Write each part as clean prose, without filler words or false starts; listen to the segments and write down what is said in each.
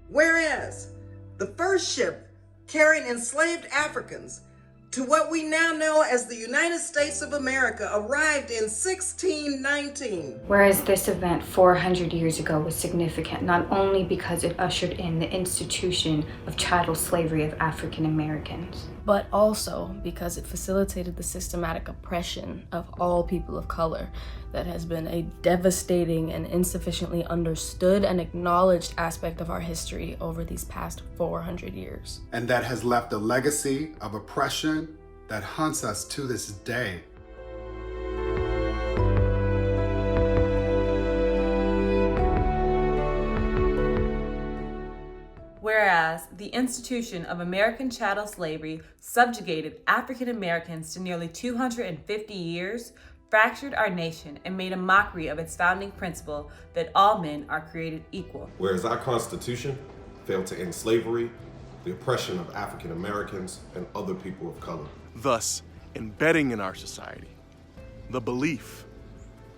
Whereas the first ship carrying enslaved Africans to what we now know as the United States of America arrived in 1619. Whereas this event 400 years ago was significant not only because it ushered in the institution of chattel slavery of African Americans, but also because it facilitated the systematic oppression of all people of color that has been a devastating and insufficiently understood and acknowledged aspect of our history over these past 400 years. And that has left a legacy of oppression that haunts us to this day. Whereas the institution of American chattel slavery subjugated African Americans to nearly 250 years, fractured our nation, and made a mockery of its founding principle that all men are created equal. Whereas our Constitution failed to end slavery, the oppression of African Americans and other people of color. Thus, embedding in our society the belief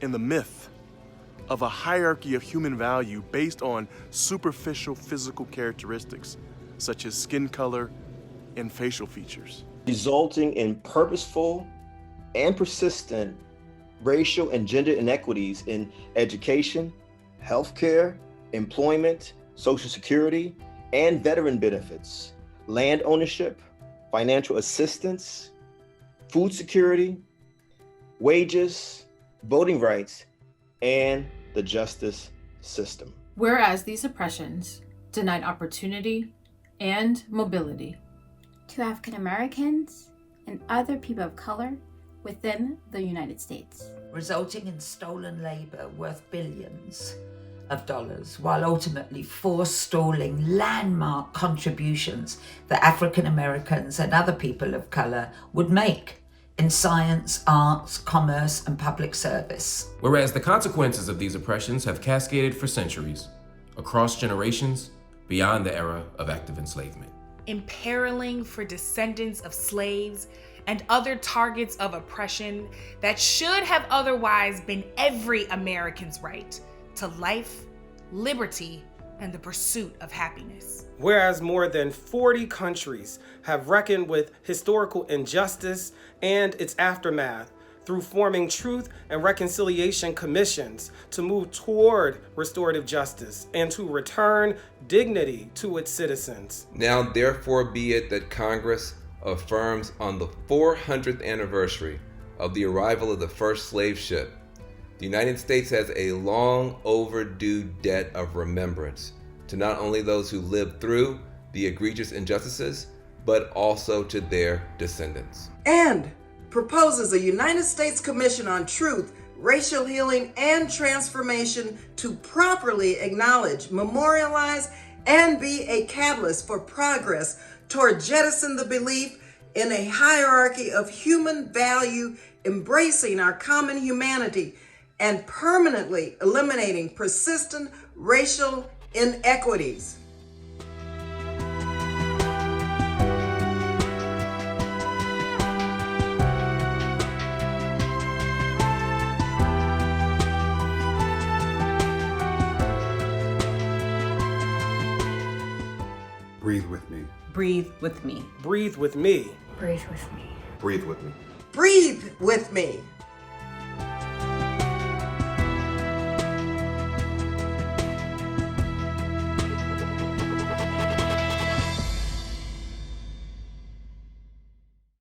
in the myth of a hierarchy of human value based on superficial physical characteristics, such as skin color and facial features. Resulting in purposeful and persistent racial and gender inequities in education, healthcare, employment, Social Security, and veteran benefits, land ownership, financial assistance, food security, wages, voting rights, and the justice system. Whereas these oppressions denied opportunity and mobility to African Americans and other people of color within the United States, resulting in stolen labor worth billions of dollars, while ultimately forestalling landmark contributions that African Americans and other people of color would make in science, arts, commerce, and public service. Whereas the consequences of these oppressions have cascaded for centuries, across generations, beyond the era of active enslavement. Imperiling for descendants of slaves and other targets of oppression that should have otherwise been every American's right to life, liberty, and the pursuit of happiness. Whereas more than 40 countries have reckoned with historical injustice and its aftermath through forming truth and reconciliation commissions to move toward restorative justice and to return dignity to its citizens. Now therefore be it that Congress affirms on the 400th anniversary of the arrival of the first slave ship, the United States has a long overdue debt of remembrance to not only those who lived through the egregious injustices, but also to their descendants. And proposes a United States Commission on Truth, Racial Healing, and Transformation to properly acknowledge, memorialize, and be a catalyst for progress toward jettison the belief in a hierarchy of human value, embracing our common humanity, and permanently eliminating persistent racial inequities. Breathe with me. Breathe with me. Breathe with me. breathe with me. Breathe with me. Breathe with me.